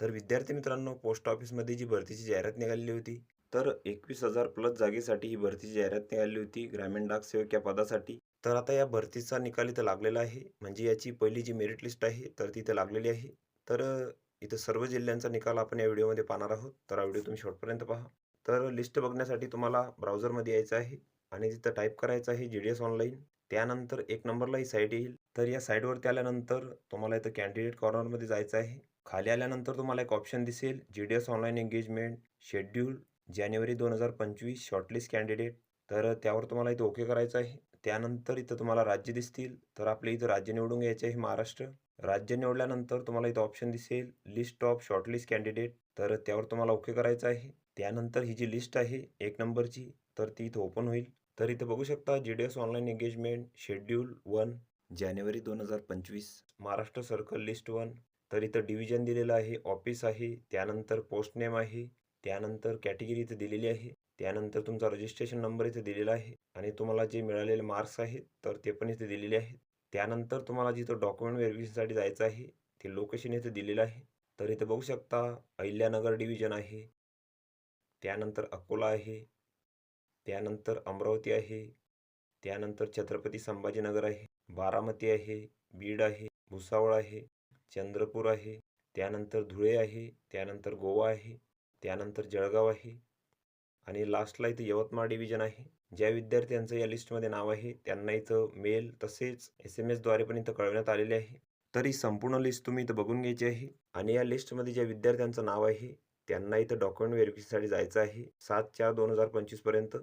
तर विद्यार्थी मित्रांनो, पोस्ट ऑफिसमध्ये जी भरतीची जाहिरात निघालेली होती, तर 21,000 प्लस जागेसाठी ही भरतीची जाहिरात निघाली होती ग्रामीण डाक सेवक या पदासाठी. तर आता या भरतीचा निकाल इथं लागलेला आहे. म्हणजे याची पहिली जी मेरिट लिस्ट आहे, तर ती इथं लागलेली आहे. तर इथं सर्व जिल्ह्यांचा निकाल आपण या व्हिडिओमध्ये पाहणार आहोत. तर हा व्हिडिओ तुम्ही शेवटपर्यंत पहा. तर लिस्ट बघण्यासाठी तुम्हाला ब्राउझरमध्ये यायचं आहे आणि तिथं टाईप करायचं आहे GDS ऑनलाईन. त्यानंतर एक नंबरला ही साईट येईल. तर या साईटवरती आल्यानंतर तुम्हाला इथं कॅन्डिडेट कॉर्नरमध्ये जायचं आहे. खाली आल्यानंतर तुम्हाला एक ऑप्शन दिसेल GDS ऑनलाईन एंगेजमेंट शेड्यूल जानेवारी 2025 शॉर्टलिस्ट कॅन्डिडेट. तर त्यावर तुम्हाला इथं ओके करायचं आहे. त्यानंतर इथं तुम्हाला राज्य दिसतील. तर आपल्या इथं राज्य निवडून घ्यायचे आहे महाराष्ट्र. राज्य निवडल्यानंतर तुम्हाला इथं ऑप्शन दिसेल लिस्ट ऑफ शॉर्टलिस्ट कॅन्डिडेट. तर त्यावर तुम्हाला ओके करायचं आहे. त्यानंतर ही जी लिस्ट आहे 1 नंबरची, तर ती इथं ओपन होईल. तर इथं बघू शकता GDS ऑनलाईन एंगेजमेंट शेड्यूल 1 जानेवारी 2025 महाराष्ट्र सर्कल लिस्ट 1. तर इथं डिव्हिजन दिलेलं आहे, ऑफिस आहे, त्यानंतर पोस्ट नेम आहे, त्यानंतर कॅटेगरी इथं दिलेली आहे, त्यानंतर तुमचा रजिस्ट्रेशन नंबर इथे दिलेला आहे आणि तुम्हाला जे मिळालेले मार्क्स आहेत तर ते पण इथे दिलेले आहेत. त्यानंतर तुम्हाला जिथं डॉक्युमेंट व्हेरिफिकेशनसाठी जायचं आहे ते लोकेशन इथे दिलेलं आहे. तर इथे बघू शकता अहिल्यानगर डिव्हिजन आहे, त्यानंतर अकोला आहे, त्यानंतर अमरावती आहे, त्यानंतर छत्रपती संभाजीनगर आहे, बारामती आहे, बीड आहे, भुसावळ आहे, चंद्रपूर आहे, त्यानंतर धुळे आहे, त्यानंतर गोवा आहे, त्यानंतर जळगाव आहे आणि लास्टला इथं यवतमाळ डिव्हिजन आहे. ज्या विद्यार्थ्यांचं या लिस्टमध्ये नाव आहे त्यांना इथं मेल तसेच SMS द्वारे पण इथं कळवण्यात आलेले आहे. तर ही संपूर्ण लिस्ट तुम्ही इथं बघून घ्यायची आहे आणि या लिस्टमध्ये ज्या विद्यार्थ्यांचं नाव आहे त्यांना इथं डॉक्युमेंट व्हेरिफिकेशनसाठी जायचं आहे 7/4/2025 पर्यंत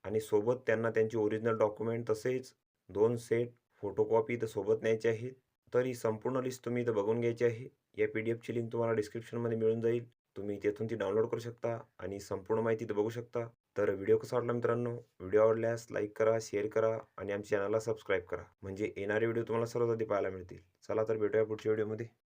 आणि सोबत त्यांना त्यांचे ओरिजिनल डॉक्युमेंट तसेच 2 सेट फोटोकॉपी इथं सोबत न्यायची आहे. तर ही संपूर्ण लिस्ट तुम्ही इथं बघून घ्यायची आहे. या PDF ची लिंक तुम्हाला डिस्क्रिप्शनमध्ये मिळून जाईल. तुम्ही तेथून ती डाउनलोड करू शकता आणि संपूर्ण माहिती इथं बघू शकता. तर व्हिडिओ कसा वाटला मित्रांनो? व्हिडिओ आवडल्यास लाईक करा, शेअर करा आणि आमच्या चॅनलला सबस्क्राईब करा. म्हणजे येणारे व्हिडिओ तुम्हाला सर्वात आधी पाहायला मिळतील. चला तर भेटूया पुढच्या व्हिडिओमध्ये.